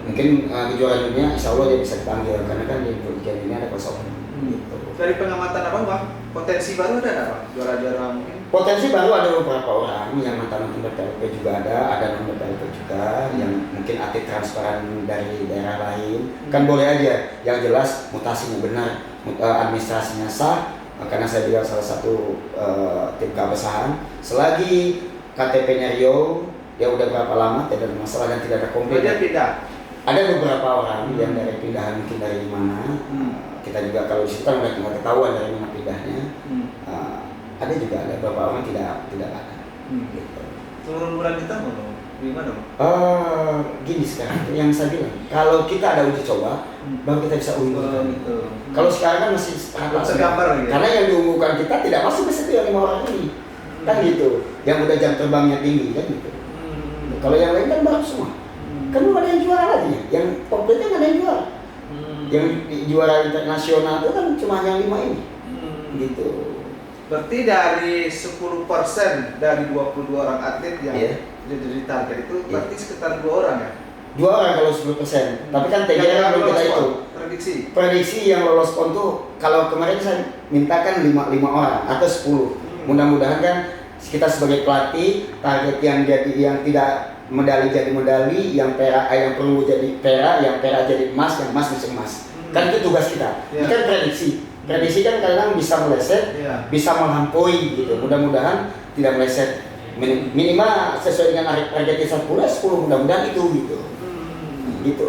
Mungkin kejuaraan dunia insya Allah dia bisa dipanggil karena kan di kejuaraan ini ada kelas open. Gitu. Dari pengamatan Bang? Potensi baru ada nggak Bang? Juara-juara mungkin? Potensi baru ada beberapa orang yang mantan bertalent juga ada non-bertalent juga yang mungkin atlet transparan dari daerah lain. Kan boleh aja, yang jelas mutasinya benar, administrasinya sah, karena saya juga salah satu tim keabsahan. Selagi KTP-nya Rio, ya udah berapa lama tidak ada masalah dan tidak ada komplain. Dia pindah? Ada beberapa orang yang dari pindahan mungkin dari mana. Kita juga kalau di situ kan udah nggak ketahuan dari mana pindahnya. Ada juga ada beberapa orang tidak ada. Gitu. Turun bulan kita mau gimana Bang? Gini sekarang yang saya bilang, kalau kita ada uji coba, baru kita bisa unggul. Kalau sekarang kan masih tergambar gitu. Karena yang diunggulkan kita tidak masuk ke situ yang 5 orang ini, kan gitu. Yang udah jam terbangnya tinggi kan gitu. Kalau yang lain kan baru semua. Kan belum ada yang juara lagi ya. Yang kompetnya nggak ada yang juara. Yang juara internasional itu kan cuma yang 5 ini. Gitu. Berarti dari 10% dari 22 orang atlet yang jadi target itu berarti sekitar 2 orang ya? 2 orang kalau 10%. Tapi kan TGR belum kita itu. Prediksi yang lolos PON tuh kalau kemarin saya mintakan 5 orang atau 10. Mudah-mudahan kan kita sebagai pelatih target yang tidak medali jadi medali, yang perak yang perlu jadi perak, yang perak jadi emas, yang emas bisa emas. Kan itu tugas kita. Ini kan prediksi kan kadang bisa meleset, bisa melampaui gitu. Mudah-mudahan tidak meleset. Minimal sesuai dengan target 10 mudah-mudahan itu gitu. Gitu.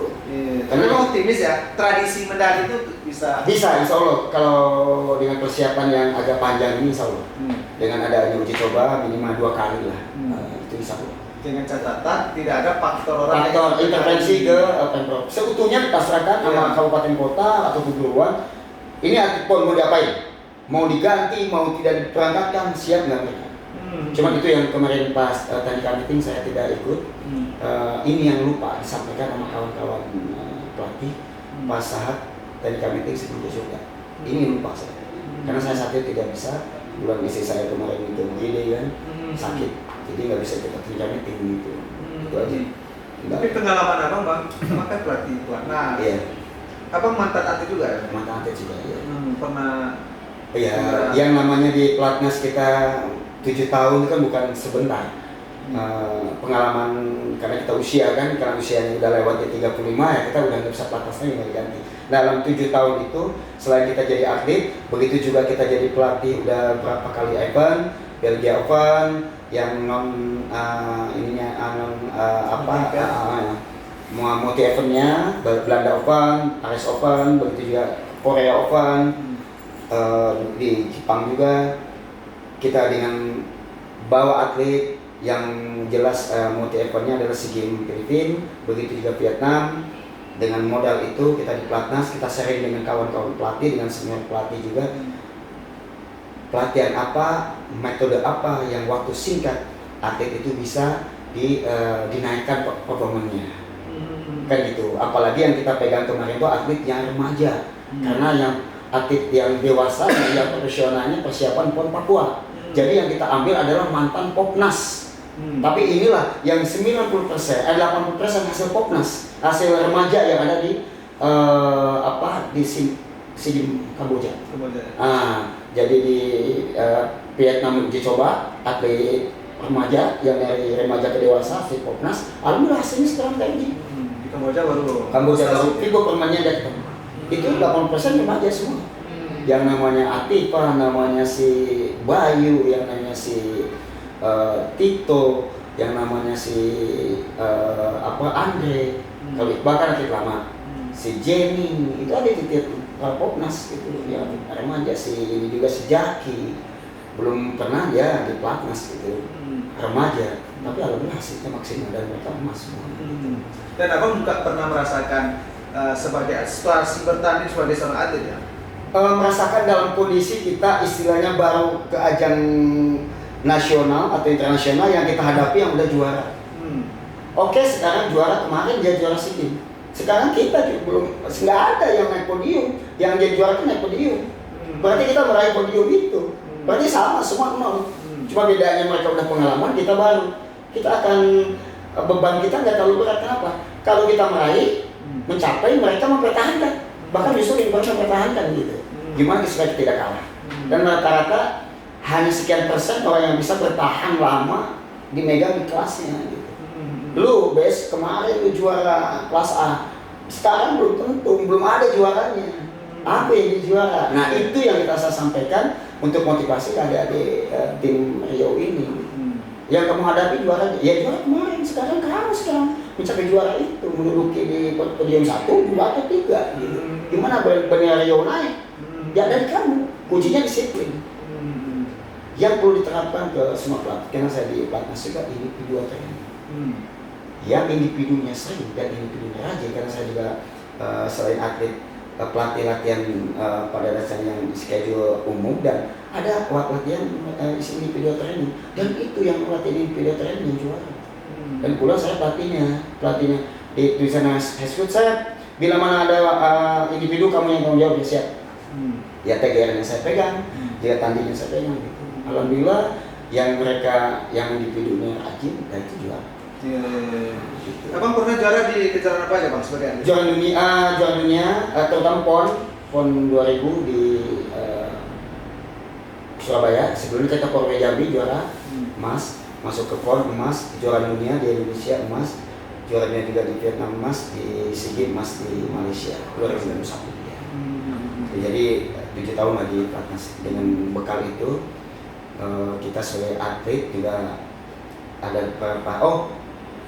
Karena optimis ya, tradisi medali itu bisa insya Allah kalau dengan persiapan yang agak panjang ini insya Allah. Dengan adanya uji coba minimal 2 kali lah. Itu insya Allah. Dengan catatan tidak ada faktor orang faktor intervensi ke Pemprov. Seutuhnya dipasrahkan sama kabupaten kota atau keguruan. Ini atlet PON mau diapain? Mau diganti, mau tidak diperangkatkan, siap nggak mereka? Cuma itu yang kemarin pas tadi meeting saya tidak ikut. Ini yang lupa disampaikan sama kawan-kawan pelatih pas saat tadi meeting sebelum juga. Ini lupa saya. Karena saya saat itu tidak bisa. Bulan istri saya kemarin itu begini kan, sakit. Jadi nggak bisa ikut meeting gitu. Itu aja. Tapi pengalaman abang bang, kan pelatih pelatnas. Iya. Abang mantan atlet juga ya? Mantan atlet juga ya. Pernah. Iya. Yang namanya di pelatnas kita 7 tahun itu kan bukan sebentar. Pengalaman karena kita usia kan, karena usianya udah lewat di 35 ya kita udah nggak bisa pelatnasnya nggak diganti. Dalam 7 tahun itu selain kita jadi atlet, begitu juga kita jadi pelatih udah berapa kali event, Belgia Open, yang multi eventnya, Belanda Open, Paris Open, begitu juga Korea Open, di Jepang juga kita dengan bawa atlet yang jelas multi eventnya adalah SEA Games Filipina, begitu juga Vietnam. Dengan modal itu kita di pelatnas, kita sharing dengan kawan-kawan pelatih, dengan senior pelatih juga. Pelatihan apa, metode apa yang waktu singkat atlet itu bisa dinaikkan performanya. Kan gitu. Apalagi yang kita pegang kemarin itu atlet yang remaja. Karena yang atlet yang dewasa, yang profesionalnya persiapan PON Papua. Jadi yang kita ambil adalah mantan Popnas. Tapi inilah yang 90%, 80% hasil Popnas, hasil remaja yang ada di SEA Games Kamboja. Jadi di Vietnam uji coba atlet remaja yang dari remaja ke dewasa hasil Popnas, alhamdulillah hasilnya sekarang kayak gini. Di Kamboja baru Vigo permannya ada ketemu. Itu 80% remaja semua. Yang namanya Atifa, namanya si Bayu, yang namanya si Tito, yang namanya si Andre, kalau bahkan atlet lama, si Jenny, itu ada di tiap Popnas gitu, ya remaja. Si ini juga si Jaki, belum pernah ya di Platnas gitu, remaja, tapi alhamdulillah hasilnya maksimal dan mereka emas semua. Dan abang juga pernah merasakan sebagai situasi bertanding sebagai seorang atlet ya? Merasakan dalam kondisi kita istilahnya baru ke ajang nasional atau internasional yang kita hadapi yang udah juara. Oke, sekarang juara, kemarin dia juara SEA Games. Sekarang kita juga belum, nggak ada yang naik podium, yang jadi juara itu naik podium. Berarti kita meraih podium itu. Berarti sama, semua nol. Cuma bedanya mereka udah pengalaman, kita baru. Kita akan, beban kita nggak terlalu berat. Kenapa? Kalau kita meraih, mencapai, mereka mempertahankan. Bahkan justru mereka mempertahankan gitu. Gimana supaya kita tidak kalah. Dan rata-rata hanya sekian persen orang yang bisa bertahan lama dimegang di kelasnya gitu. Lu kemarin lu juara kelas A, sekarang belum tentu, belum ada juaranya. Apa yang jadi juara? Nah itu yang kita sampaikan untuk motivasi adik-adik tim Rio ini. Yang kamu hadapi juara, ya juara kemarin, sekarang kamu sekarang mencapai juara itu, menduduki di podium 1, 2 atau 3 gitu. Gimana benar Rio naik? Ya dari kamu, kuncinya disiplin. Yang perlu diterapkan ke semua pelatih, karena saya di pelatnas juga individu training. Yang individunya sering dan individunya rajin, karena saya juga selain atlet pelatih latihan pada dasarnya yang schedule umum, dan ada latihan individu training, dan itu yang latihan individu training yang juara. Dan pula saya pelatihnya di sana Heswood, saya bila mana ada individu kamu yang tanggung jawab ya siap. Ya TGR yang saya pegang, jika tanding yang saya pegang gitu. Alhamdulillah yang mereka yang individunya rajin dan itu juara. Gitu. Abang pernah juara di kejuaraan apa aja bang sebagai atlet? Juara dunia terutama PON 2000 di Surabaya. Sebelumnya kita PON Jambi juara emas, masuk ke PON emas, juara dunia di Indonesia emas, juara dunia juga di Vietnam emas, di SEA Games emas di Malaysia 2021. Jadi 7 tahun lagi pelatnas. Dengan bekal itu kita sebagai atlet juga ada beberapa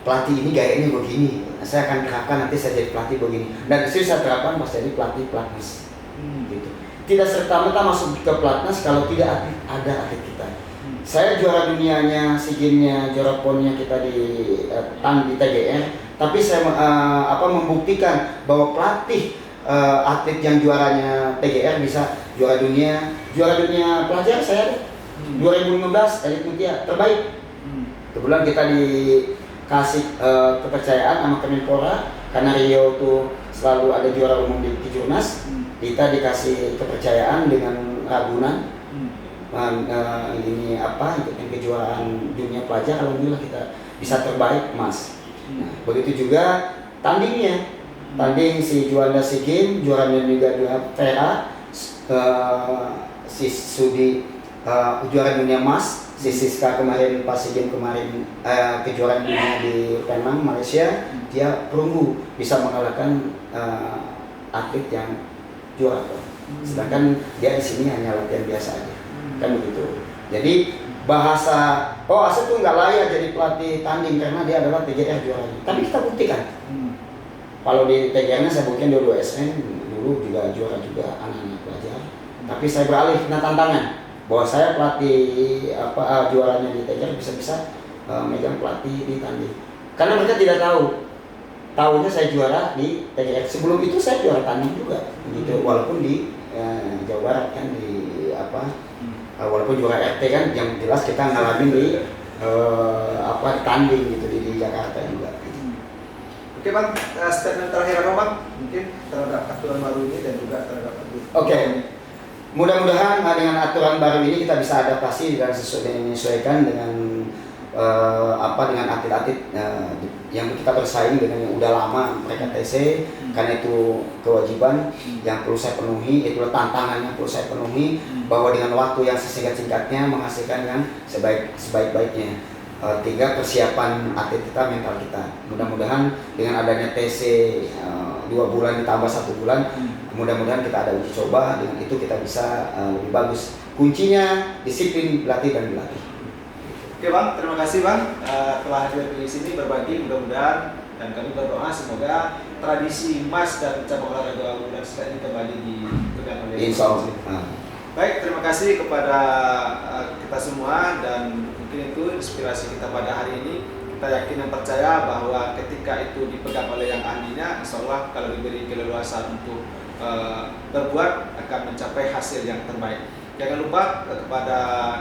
pelatih ini gayanya begini, saya akan terapkan nanti saya jadi pelatih begini, dan itu saya terapkan pas jadi pelatih pelatnas. Gitu. Tidak serta-merta masuk ke pelatnas kalau tidak ada atlet kita. Saya juara dunianya, SEA Games-nya, juara PON-nya kita di di TGR. Tapi saya membuktikan bahwa pelatih atlet yang juaranya TGR bisa juara dunia pelajar saya ada. 2015 Elit Mutia terbaik. Kebetulan kita dikasih kepercayaan sama Kemenpora karena Rio tuh selalu ada juara umum di Kejurnas. Kita dikasih kepercayaan dengan Ragunan. Ikutin kejuaraan dunia pelajar, alhamdulillah kita bisa terbaik emas. Nah, begitu juga tandingnya, tanding si Juanda SEA Games, juaranya juga Vera, si Sudi juara dunia emas, si Siska kemarin pas SEA Games kemarin kejuaraan dunia di Penang Malaysia, dia perunggu bisa mengalahkan atlet yang juara. Sedangkan dia di sini hanya latihan biasa aja. Kan begitu. Jadi bahasa Asep tuh nggak layak jadi pelatih tanding karena dia adalah TGR juaranya. Tapi kita buktikan. Kalau di TGR-nya saya buktikan dulu SN dulu juga juara juga anak-anak pelajar. Tapi saya beralih kena tantangan bahwa saya pelatih juaranya di TGR bisa-bisa megang pelatih di tanding. Karena mereka tidak tahu. Tahunya saya juara di TGR. Sebelum itu saya juara tanding juga. Gitu. Walaupun di Jawa Barat kan walaupun juara RT kan yang jelas kita ngalamin di tanding gitu di Jakarta juga. Oke Bang, statement terakhir apa Bang? Mungkin terhadap aturan baru ini dan juga terhadap Oke. Mudah-mudahan dengan aturan baru ini kita bisa adaptasi dan menyesuaikan dengan dengan atlet-atlet yang kita bersaing dengan yang udah lama mereka TC, karena itu kewajiban yang perlu saya penuhi, itulah tantangan yang perlu saya penuhi, bahwa dengan waktu yang sesingkat-singkatnya menghasilkan yang sebaik-baiknya. 3, persiapan atlet kita, mental kita. Mudah-mudahan dengan adanya TC 2 bulan ditambah 1 bulan, mudah-mudahan kita ada uji coba, dengan itu kita bisa lebih bagus. Kuncinya disiplin, berlatih dan berlatih. Oke Bang, terima kasih Bang telah hadir di sini berbagi, mudah-mudahan dan kami berdoa semoga tradisi emas dan cabang olahraga bulu tangkis ini kembali dipegang oleh Insya Allah. Baik, terima kasih kepada kita semua dan mungkin itu inspirasi kita pada hari ini. Kita yakin dan percaya bahwa ketika itu dipegang oleh yang ahlinya, insya Allah kalau diberi keleluasaan untuk berbuat akan mencapai hasil yang terbaik. Jangan lupa kepada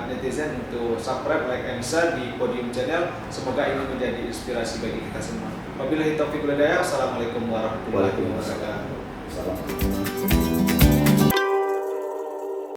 netizen untuk subscribe, like, and share di Podium Channel. Semoga ini menjadi inspirasi bagi kita semua. Wabillahi taufiq wal hidayah. Assalamualaikum warahmatullahi wabarakatuh.